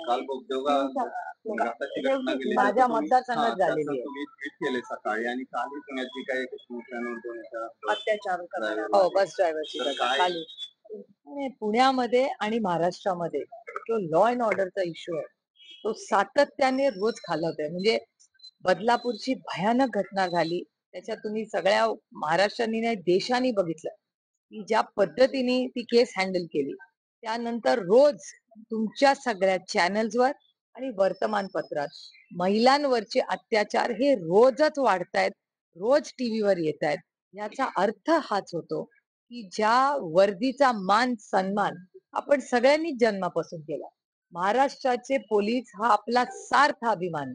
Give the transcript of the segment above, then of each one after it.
काल बघदेवगा घाटाची घटना घडली माझ्या मतदारसंघात झालेली आहे. तुम्ही ट्विट केले सकाळी आणि कालही पुण्यात जी काही शिवसेना नोंदवण्याच्या अत्याचार करणाऱ्या हो बस ड्रायव्हरची काल पुण्यामध्ये आणि महाराष्ट्रामध्ये जो लॉ अँड ऑर्डरचा इश्यू आहे तो सातत्याने रोज खालावतोय. म्हणजे बदलापूरची भयानक घटना झाली, त्याच्यात तुम्ही सगळ्या महाराष्ट्राने नाही देशाने बघितलं की ज्या पद्धतीने ती केस हँडल केली. त्यानंतर रोज तुमच्या सगळ्या चॅनल्सवर आणि वर्तमानपत्रात महिलांवरचे अत्याचार हे रोजच वाढतायत, रोज टीव्हीवर येत आहेत. याचा अर्थ हाच होतो की ज्या वर्दीचा मान सन्मान आपण सगळ्यांनीच जन्मापासून केला. महाराष्ट्राचे पोलीस हा आपला सार्थ अभिमान.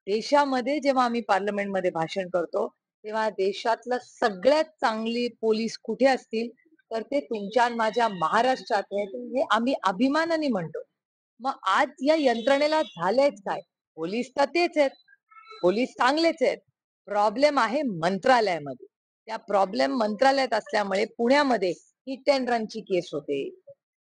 देशामध्ये जेव्हा आम्ही पार्लमेंटमध्ये भाषण करतो तेव्हा देशातलं सगळ्यात चांगली पोलीस कुठे असतील तर ते तुमच्या माझ्या महाराष्ट्रात आहेत, हे आम्ही अभिमानाने म्हणतो. मग आज या यंत्रणेला झालंयच काय? पोलीस तर तेच आहेत, पोलीस चांगलेच आहेत. प्रॉब्लेम आहे मंत्रालयामध्ये. त्या प्रॉब्लेम मंत्रालयात असल्यामुळे पुण्यामध्ये हिट अँड रनची केस होते,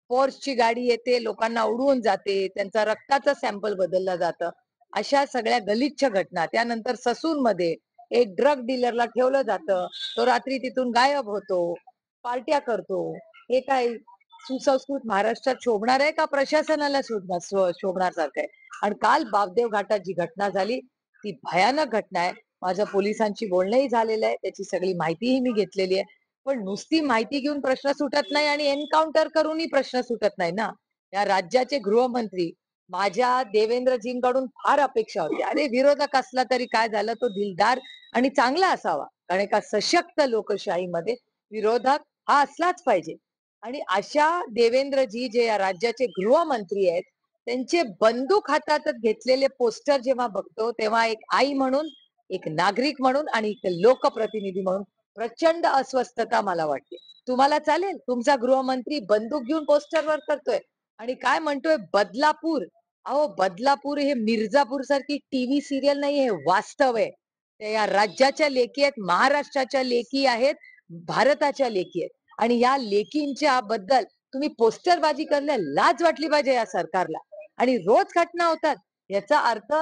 फोर्सची गाडी येते, लोकांना उडवून जाते, त्यांचा रक्ताचं सॅम्पल बदललं जातं. अशा सगळ्या गलिच्छ घटना. त्यानंतर ससूनमध्ये एक ड्रग डीलरला ठेवलं जातं, तो रात्री तिथून गायब होतो, पार्ट्या करतो. हे काय सुसंस्कृत महाराष्ट्रात शोभणार आहे का प्रशासनाला शोभणार सारखं आहे? आणि काल बापदेव घाटात जी घटना झाली ती भयानक घटना आहे. माझ्या पोलिसांची बोलणंही झालेलं आहे, त्याची सगळी माहितीही मी घेतलेली आहे. पण नुसती माहिती घेऊन प्रश्न सुटत नाही आणि एन्काउंटर करूनही प्रश्न सुटत नाही ना. या राज्याचे गृहमंत्री माझ्या देवेंद्रजींकडून फार अपेक्षा होती. अरे विरोधक असला तरी काय झालं, तो दिलदार आणि चांगला असावा. कारण एका सशक्त लोकशाहीमध्ये विरोधक हा असलाच पाहिजे. आणि अशा देवेंद्रजी जे या राज्याचे गृहमंत्री आहेत त्यांचे बंदूक हातात घेतलेले पोस्टर जेव्हा बघतो तेव्हा एक आई म्हणून, एक नागरिक म्हणून आणि एक लोकप्रतिनिधी म्हणून प्रचंड अस्वस्थता मला वाटते. तुम्हाला चालेल तुमचा गृहमंत्री बंदूक घेऊन पोस्टरवर करतोय आणि काय म्हणतोय बदलापूर. अहो बदलापूर हे मिर्जापूर सारखी टीव्ही सिरियल नाही, हे वास्तव आहे. ते या राज्याच्या लेकी आहेत, महाराष्ट्राच्या लेकी आहेत, भारताच्या लेकी आहेत. आणि या लेकींच्या बद्दल तुम्ही पोस्टरबाजी करण्याला लाज वाटली पाहिजे या सरकारला. आणि रोज घटना होतात याचा अर्थ